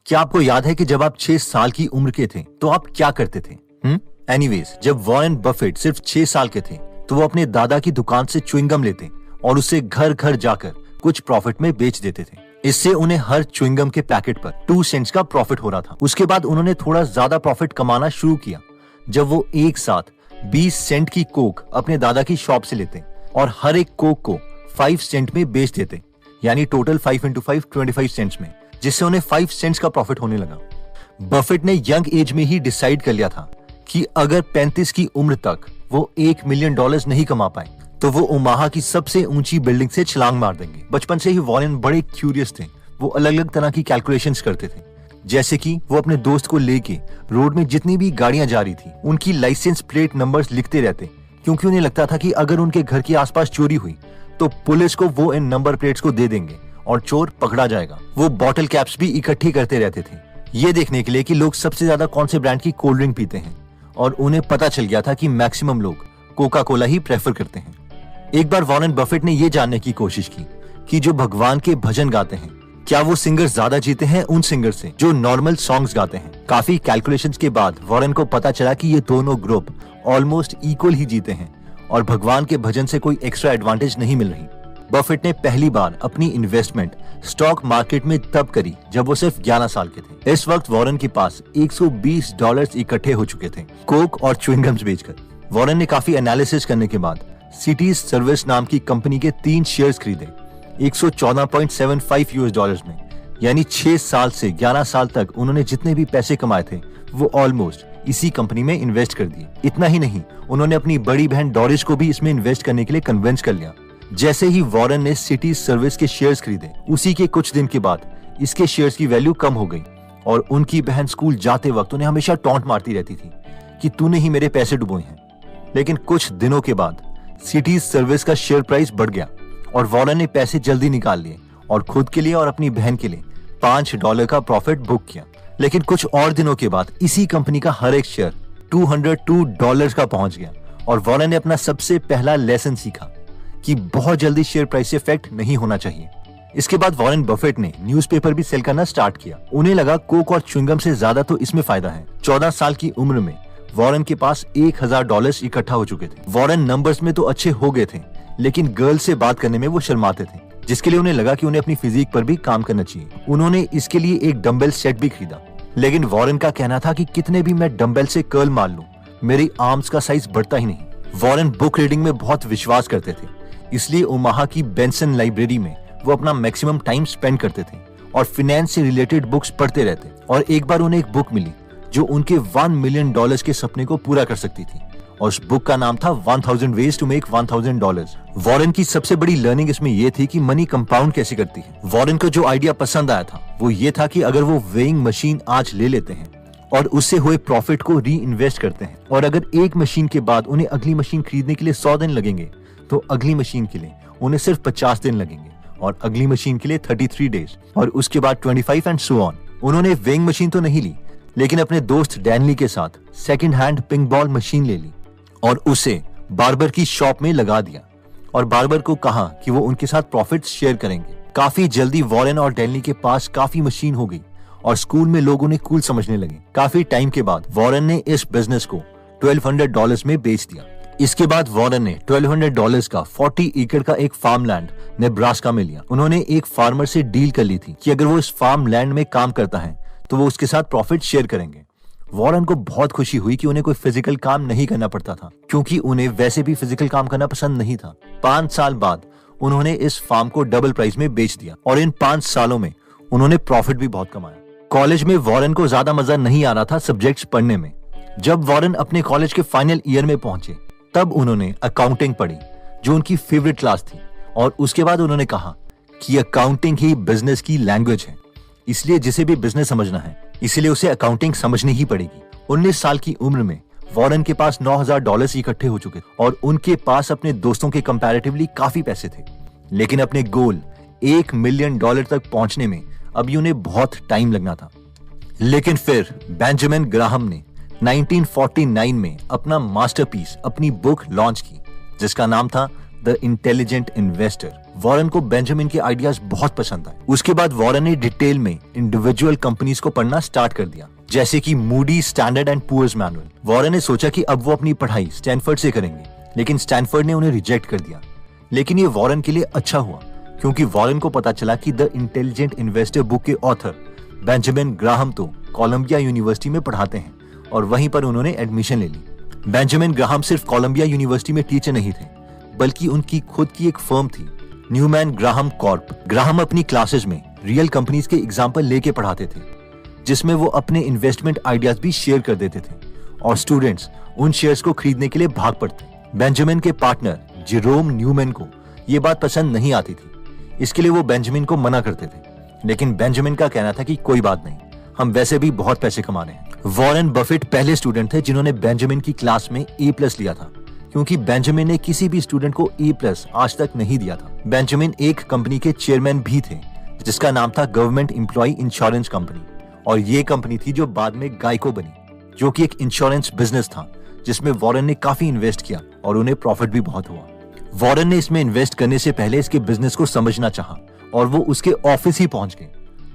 क्या आपको याद है कि जब आप 6 साल की उम्र के थे तो आप क्या करते थे? एनीवेज, जब वॉरेन बफेट सिर्फ 6 साल के थे तो वो अपने दादा की दुकान से च्युइंगम लेते और उसे घर घर जाकर कुछ प्रॉफिट में बेच देते थे। इससे उन्हें हर च्युइंगम के पैकेट पर 2 सेंट्स का प्रॉफिट हो रहा था। उसके बाद उन्होंने थोड़ा ज्यादा प्रॉफिट कमाना शुरू किया जब वो एक साथ 20 सेंट की कोक अपने दादा की शॉप से लेते और हर एक कोक को 5 सेंट में बेच देते, यानी टोटल 5 into 5 25 सेंट्स में, जिससे उन्हें 5 सेंट्स का प्रॉफिट होने लगा। बफेट ने यंग एज में ही डिसाइड कर लिया था कि अगर 35 की उम्र तक वो $1 मिलियन नहीं कमा पाए तो वो ओमाहा की सबसे ऊंची बिल्डिंग से छलांग मार देंगे। बचपन से ही वॉरेन बड़े क्यूरियस थे। वो अलग अलग तरह की कैलकुलेशंस करते थे, जैसे कि वो अपने दोस्त को लेके रोड में जितनी भी गाड़ियां जा रही थी उनकी लाइसेंस प्लेट नंबर्स लिखते रहते, क्योंकि उन्हें लगता था कि अगर उनके घर के आसपास चोरी हुई तो पुलिस को वो इन नंबर प्लेट्स को दे देंगे और चोर पकड़ा जाएगा। वो बॉटल कैप्स भी इकट्ठी करते रहते थे, ये देखने के लिए कि लोग सबसे ज्यादा कौन से ब्रांड की कोल्ड ड्रिंक पीते हैं, और उन्हें पता चल गया था कि मैक्सिमम लोग कोका कोला ही प्रेफर करते हैं। एक बार वॉरेन बफेट ने यह जानने की कोशिश की कि जो भगवान के भजन गाते हैं क्या वो सिंगर ज्यादा जीते हैं उन सिंगर से जो नॉर्मल सॉन्ग्स गाते हैं। काफी कैलकुलेशंस के बाद वॉरेन को पता चला कि ये दोनों ग्रुप ऑलमोस्ट इक्वल ही जीते हैं और भगवान के भजन से कोई एक्स्ट्रा एडवांटेज नहीं मिल रही। बफेट ने पहली बार अपनी इन्वेस्टमेंट स्टॉक मार्केट में तब करी जब वो सिर्फ 11 साल के थे। इस वक्त वॉरेन के पास $120 इकट्ठे हो चुके थे कोक और च्युइंगम्स बेचकर। वॉरेन ने काफी एनालिसिस करने के बाद सिटीज सर्विस नाम की कंपनी के 3 शेयर्स खरीदे $114.75 में, यानी 6 साल से 11 साल तक उन्होंने जितने भी पैसे कमाए थे वो ऑलमोस्ट इसी कंपनी में इन्वेस्ट कर दिए। इतना ही नहीं, उन्होंने अपनी बड़ी बहन डॉरिस को भी इसमें इन्वेस्ट करने के लिए कन्विंस कर लिया। जैसे ही वॉरेन ने सिटी सर्विस के शेयर्स खरीदे, उसी के कुछ दिन के बाद इसके शेयर्स की वैल्यू कम हो गई और उनकी बहन स्कूल जाते वक्त उन्हें हमेशा टॉन्ट मारती रहती थी कि तूने ही मेरे पैसे डुबोए हैं। लेकिन कुछ दिनों के बाद सिटी सर्विस का शेयर प्राइस बढ़ गया और वॉरेन ने पैसे जल्दी निकाल लिए और खुद के लिए और अपनी बहन के लिए $5 का प्रॉफिट बुक किया। लेकिन कुछ और दिनों के बाद इसी कंपनी का हर एक शेयर $202 का पहुंच गया और वॉरेन ने अपना सबसे पहला लेसन सीखा कि बहुत जल्दी शेयर प्राइस से इफेक्ट नहीं होना चाहिए। इसके बाद वॉरेन बफेट ने न्यूज़पेपर भी सेल करना स्टार्ट किया। उन्हें लगा कोक और च्युइंगम से ज्यादा तो इसमें फायदा है। 14 साल की उम्र में वॉरेन के पास $1000 इकट्ठा हो चुके थे। वॉरेन नंबर्स में तो अच्छे हो गए थे, लेकिन गर्ल से बात करने में वो शर्माते थे, जिसके लिए उन्हें लगा कि उन्हें अपनी फिजिक पर भी काम करना चाहिए। उन्होंने इसके लिए एक डंबल सेट भी खरीदा, लेकिन वॉरेन का कहना था कि कितने भी मैं डंबल से कर्ल मार लूं, मेरी आर्म्स का साइज बढ़ता ही नहीं। वॉरेन बुक रीडिंग में बहुत विश्वास करते थे, इसलिए ओमाहा की बेंसन लाइब्रेरी में वो अपना मैक्सिमम टाइम स्पेंड करते थे और फाइनेंस से रिलेटेड बुक्स पढ़ते रहते। और एक बार उन्हें एक बुक मिली जो उनके $1 मिलियन के सपने को पूरा कर सकती थी, और उस बुक का नाम था 1000 Ways to Make $1000। वॉरेन की सबसे बड़ी लर्निंग इसमें यह थी कि मनी कंपाउंड कैसे करती है। वॉरेन को जो आइडिया पसंद आया था वो ये था कि अगर वो वेइंग मशीन आज ले लेते हैं और उससे हुए प्रॉफिट को री इन्वेस्ट करते हैं, और अगर एक मशीन के बाद उन्हें अगली मशीन खरीदने के लिए 100 दिन लगेंगे तो अगली मशीन के लिए उन्हें सिर्फ 50 दिन लगेंगे और अगली मशीन के लिए 33 डेज और उसके बाद 25 एंड सो ऑन। उन्होंने वेइंग मशीन तो नहीं ली, लेकिन अपने दोस्त डैनली के साथ second hand pink ball machine ले ली और उसे बार्बर की शॉप में लगा दिया और बार्बर को कहा कि वो उनके साथ प्रॉफिट्स शेयर करेंगे। काफी जल्दी वॉरेन और डैनली के पास काफी मशीन हो गई और स्कूल में लोग उन्हें कूल समझने लगे। काफी टाइम के बाद वॉरेन ने इस बिजनेस को $1200 में बेच दिया। इसके बाद वॉरेन ने $1200 का 40 एकड़ का एक फार्म लैंड नेब्रास्का में लिया। उन्होंने एक फार्मर से डील कर ली थी कि अगर वो इस फार्म लैंड में काम करता है तो वो उसके साथ प्रॉफिट शेयर करेंगे। वॉरेन को बहुत खुशी हुई कि उन्हें कोई फिजिकल काम नहीं करना पड़ता था, क्योंकि उन्हें वैसे भी फिजिकल काम करना पसंद नहीं था। 5 साल बाद उन्होंने इस फार्म को डबल प्राइस में बेच दिया और इन 5 सालों में उन्होंने प्रॉफिट भी बहुत कमाया। कॉलेज में वॉरेन को ज्यादा मजा नहीं आ रहा था सब्जेक्ट्स पढ़ने में। जब वॉरेन अपने कॉलेज के फाइनल ईयर में पहुंचे तब उन्होंने अकाउंटिंग पढ़ी, जो उनकी फेवरेट क्लास थी, और उसके बाद उन्होंने कहा कि अकाउंटिंग ही बिजनेस की लैंग्वेज है, इसलिए जिसे भी बिजनेस समझना है इसलिए उसे अकाउंटिंग समझनी ही पड़ेगी। 19 साल की उम्र में वॉरेन के पास $9000 इकट्ठे हो चुके और उनके पास अपने दोस्तों के कंपैरेटिवली काफी पैसे थे, लेकिन अपने गोल $1 मिलियन तक पहुंचने में अभी उन्हें बहुत टाइम लगना था। लेकिन फिर बेंजामिन ग्राहम ने 1949 में अपना मास्टरपीस, अपनी बुक लॉन्च की, जिसका नाम था the the intelligent investor. Warren को बेंजामिन के आइडियाज बहुत पसंद आए। उसके बाद वॉरेन ने डिटेल में इंडिविजुअल कंपनीज को पढ़ना स्टार्ट कर दिया, जैसे कि Moody, Standard and Poor's manual. Warren ने सोचा कि अब वो अपनी पढ़ाई स्टैनफोर्ड से करेंगे, लेकिन स्टैनफोर्ड ने उन्हें रिजेक्ट कर दिया। लेकिन ये वॉरेन के लिए अच्छा हुआ, क्योंकि वॉरेन को पता चला कि द इंटेलिजेंट इन्वेस्टर बुक के ऑथर बेंजामिन ग्राहम तो कोलंबिया यूनिवर्सिटी में पढ़ाते हैं और वहीं पर उन्होंने एडमिशन ले ली। बेंजामिन ग्राहम सिर्फ कोलंबिया यूनिवर्सिटी में टीचर नहीं थे, बल्कि उनकी खुद की एक फर्म थी, न्यूमैन ग्राहम कॉर्प। ग्राहम अपनी क्लासेस में रियल कंपनीज के एग्जाम्पल लेके पढ़ाते थे, जिसमें वो अपने इन्वेस्टमेंट आइडियाज भी शेयर कर देते थे और स्टूडेंट्स उन शेयर्स को खरीदने के लिए भाग पड़ते। बेंजामिन के पार्टनर जेरोम न्यूमैन को ये बात पसंद नहीं आती थी, इसके लिए वो बेंजामिन को मना करते थे। लेकिन बेंजामिन का कहना था कि कोई बात नहीं, हम वैसे भी बहुत पैसे कमा रहे हैं। वॉरेन बफेट पहले स्टूडेंट थे जिन्होंने बेंजामिन की क्लास में A+ लिया था, क्योंकि बेंजामिन ने किसी भी स्टूडेंट को A+ आज तक नहीं दिया था। बेंजामिन एक कंपनी के चेयरमैन भी थे, जिसका नाम था गवर्नमेंट एम्प्लॉय इंश्योरेंस कंपनी, और ये कंपनी थी जो बाद में गाइको बनी, जो कि एक इंश्योरेंस बिजनेस था जिसमें वॉरेन ने काफी इन्वेस्ट किया और उन्हें प्रॉफिट भी बहुत हुआ। वॉरेन ने इसमें इन्वेस्ट करने से पहले इसके बिजनेस को समझना चाहा और वो उसके ऑफिस ही पहुंच गए।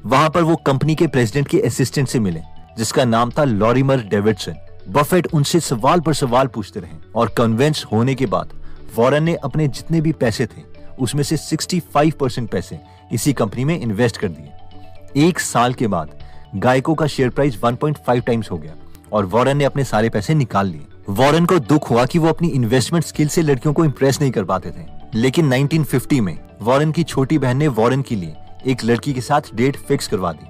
वहां पर वो कंपनी के प्रेसिडेंट के असिस्टेंट से मिले, जिसका नाम था लॉरिमर डेविडसन। बफेट उनसे सवाल पर सवाल पूछते रहे और कन्विंस होने के बाद वॉरेन ने अपने जितने भी पैसे थे उसमें से 65% पैसे इसी कंपनी में इन्वेस्ट कर दिए। 1 साल के बाद गाइको का शेयर प्राइस 1.5 टाइम्स हो गया और वॉरेन ने अपने सारे पैसे निकाल लिए। वॉरेन को दुख हुआ कि वो अपनी इन्वेस्टमेंट स्किल से लड़कियों को इंप्रेस नहीं कर पाते थे, लेकिन 1950 में वॉरेन की छोटी बहन ने वॉरेन के लिए एक लड़की के साथ डेट फिक्स करवा दी,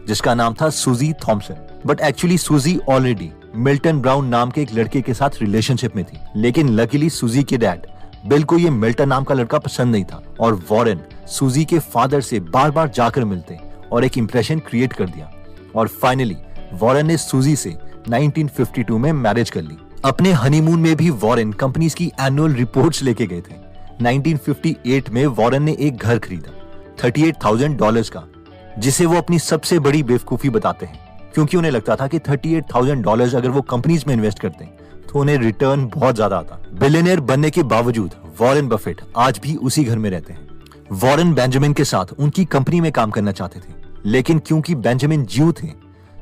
जिसका नाम था सूजी थॉमसन। बट एक्चुअली सूजी ऑलरेडी मिल्टन ब्राउन नाम के एक लड़के के साथ रिलेशनशिप में थी। लेकिन लकीली सूजी के डैड बिल को ये मिल्टन नाम का लड़का पसंद नहीं था और वॉरेन सूजी के फादर से बार बार जाकर मिलते और एक इंप्रेशन क्रिएट कर दिया। और फाइनली वॉरेन ने सूजी से 1952 में मैरिज कर ली। अपने हनीमून में भी वॉरेन कंपनीज की एनुअल रिपोर्ट्स लेके गए थे। 1958 में वॉरेन ने एक घर खरीदा $38,000 का, जिसे वो अपनी सबसे बड़ी बेवकूफी बताते हैं, क्योंकि उन्हें लगता था कि $38,000 अगर वो कंपनीज में इन्वेस्ट करते तो उन्हें रिटर्न बहुत ज्यादा आता। बिलियनियर बनने के बावजूद वॉरेन बफेट आज भी उसी घर में रहते हैं। वॉरेन बेंजामिन के साथ उनकी कंपनी में काम करना चाहते थे, लेकिन क्योंकि बेंजामिन ज्यू थे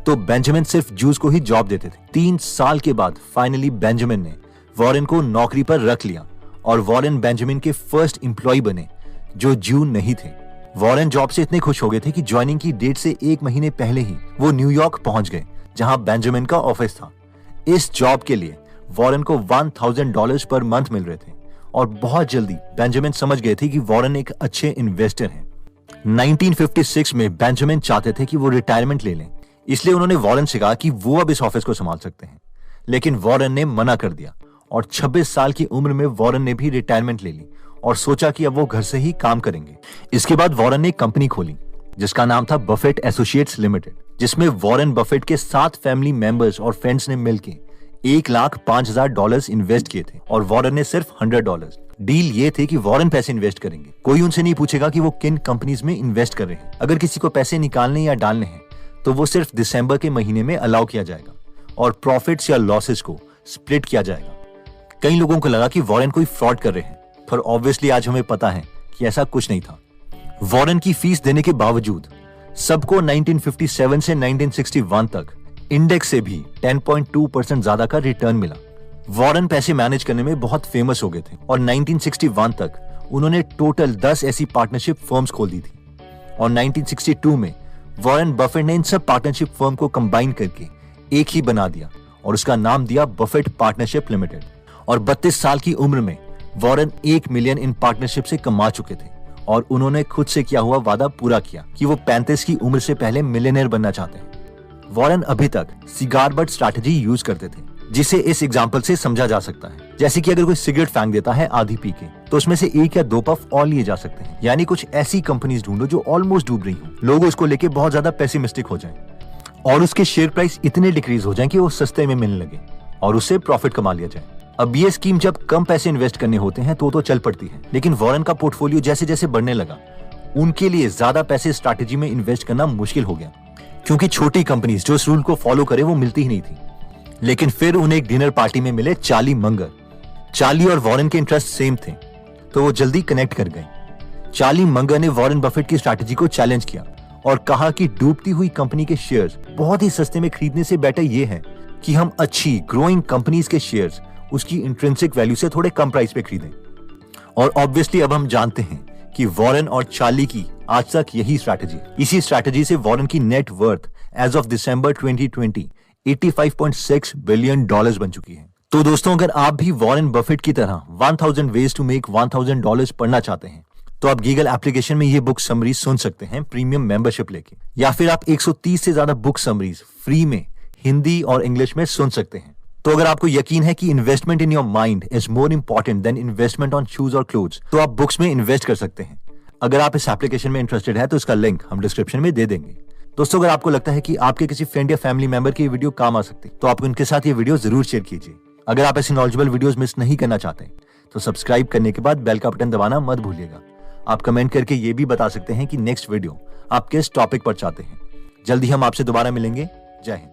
तो बेंजामिन सिर्फ ज्यूज को ही जॉब देते थे। 3 साल के बाद फाइनली बेंजामिन ने वॉरेन को नौकरी पर रख लिया और वॉरेन बेंजामिन के फर्स्ट एम्प्लॉय बने जो ज्यू नहीं थे। वॉरेन जॉब से इतने खुश हो गए थे कि ज्वाइनिंग की डेट से 1 महीने पहले ही वो न्यूयॉर्क पहुंच गए, जहां बेंजामिन का ऑफिस था। इस जॉब के लिए वॉरेन को $1,000 पर मंथ मिल रहे थे और बहुत जल्दी बेंजामिन समझ गए थे कि वॉरेन एक अच्छे इन्वेस्टर हैं। 1956 में बेंजामिन चाहते थे कि वो रिटायरमेंट ले लें, इसलिए उन्होंने वॉरेन से कहा कि वो अब इस ऑफिस को संभाल सकते हैं, लेकिन वॉरेन ने मना कर दिया और 26 साल की उम्र में वॉरेन ने भी रिटायरमेंट ले ली और सोचा कि अब वो घर से ही काम करेंगे। इसके बाद वॉरेन ने कंपनी खोली जिसका नाम था बफेट एसोसिएट्स लिमिटेड, जिसमें वॉरेन बफेट के 7 फैमिली मेंबर्स और फ्रेंड्स ने मिलकर $1,05,000 इन्वेस्ट किए थे और वॉरेन ने सिर्फ $100। डील ये थे कि वॉरेन पैसे इन्वेस्ट करेंगे, कोई उनसे नहीं पूछेगा कि वो किन कंपनीज में इन्वेस्ट कर रहे हैं। अगर किसी को पैसे निकालने या डालने हैं तो वो सिर्फ दिसंबर के महीने में अलाउ किया जाएगा और प्रॉफिट्स या लॉसेस को स्प्लिट किया जाएगा। कई लोगों को लगा कि वॉरेन कोई फ्रॉड कर रहे हैं, पर ऑब्वियसली आज हमें पता है कि ऐसा कुछ नहीं था। वॉरेन की फीस देने के बावजूद सबको 1957 से 1961 तक इंडेक्स से भी 10.2% ज्यादा का रिटर्न मिला। वॉरेन पैसे मैनेज करने में बहुत फेमस हो गए थे और 1961 तक उन्होंने टोटल 10 ऐसी पार्टनरशिप फर्म्स खोल दी थी और 1962 में वॉरेन बफेट ने इन सब पार्टनरशिप फर्म को कंबाइन करके एक ही बना दिया और उसका नाम दिया बफेट पार्टनरशिप लिमिटेड। और 32 साल की उम्र में वॉरेन 1 मिलियन इन पार्टनरशिप से कमा चुके थे और उन्होंने खुद से किया हुआ वादा पूरा किया कि वो 35 की उम्र से पहले मिलियनेयर बनना चाहते हैं। वॉरेन अभी तक सिगार बट स्ट्रैटेजी यूज करते थे, जिसे इस एग्जाम्पल से समझा जा सकता है। जैसे कि अगर कोई सिगरेट फेंक देता है आधी पी के, तो उसमें से 1 या 2 पफ और लिए जा सकते हैं। यानी कुछ ऐसी कंपनीज ढूंढो जो ऑलमोस्ट डूब रही हो, लोग उसको लेके बहुत ज्यादा पेसिमिस्टिक हो जाएं और उसके शेयर प्राइस इतने डिक्रीज हो जाएं कि वो सस्ते में मिलने लगे और उससे प्रॉफिट कमा लिया जाए। अब ये स्कीम जब कम पैसे इन्वेस्ट करने होते हैं तो चल पड़ती है, लेकिन वॉरेन का पोर्टफोलियो जैसे जैसे बढ़ने लगा उनके लिए ज्यादा पैसे स्ट्रैटेजी में इन्वेस्ट करना मुश्किल हो गया, क्योंकि छोटी कंपनीज जो इस रूल को फॉलो करे वो मिलती ही नहीं थी। लेकिन फिर उन्हें एक डिनर पार्टी में मिले चार्ली मंगर। चार्ली और वॉरेन के इंटरेस्ट सेम थे, तो वो जल्दी कनेक्ट कर गए। चार्ली मंगर ने वॉरेन बफेट की स्ट्रैटेजी को चैलेंज किया और कहा कि डूबती हुई कंपनी के शेयर्स बहुत ही सस्ते में खरीदने से बेटर ये है कि हम अच्छी ग्रोइंग कंपनीज के शेयर्स उसकी इंट्रिंसिक वैल्यू से थोड़े कम प्राइस पे खरीदें। और ऑब्वियसली अब हम जानते हैं कि वॉरेन और चार्ली की आज तक यही स्ट्रैटेजी। इसी स्ट्रैटेजी से वॉरेन की net worth as of December 2020 $85.6 billion बन चुकी है। तो दोस्तों, अगर आप भी वॉरेन बफेट की तरह 1000 वेज टू मेक $1000 पढ़ना चाहते हैं तो आप गीगल एप्लीकेशन में ये बुक समरीज सुन सकते हैं प्रीमियम मेंबरशिप लेके, या फिर आप 130 से ज्यादा बुक समरीज फ्री में हिंदी और इंग्लिश में सुन सकते हैं। तो अगर आपको यकीन है कि investment in your mind is more important than investment on shoes और क्लोथ्स, तो आप बुक्स में इन्वेस्ट कर सकते हैं। अगर आप इस एप्लीकेशन में इंटरेस्टेड है तो इसका लिंक हम डिस्क्रिप्शन में दे देंगे। दोस्तों, अगर आपको लगता है कि आपके किसी फ्रेंड या फैमिली मेंबर की वीडियो काम आ सकती तो आप उनके साथ ये वीडियो जरूर शेयर कीजिए। अगर आप ऐसी नॉलेजेबल वीडियोस मिस नहीं करना चाहते तो सब्सक्राइब करने के बाद बेल का बटन दबाना मत भूलिएगा। आप कमेंट करके ये भी बता सकते हैं कि नेक्स्ट वीडियो आप किस टॉपिक पर चाहते हैं। जल्दी हम आपसे दोबारा मिलेंगे। जय हिंद।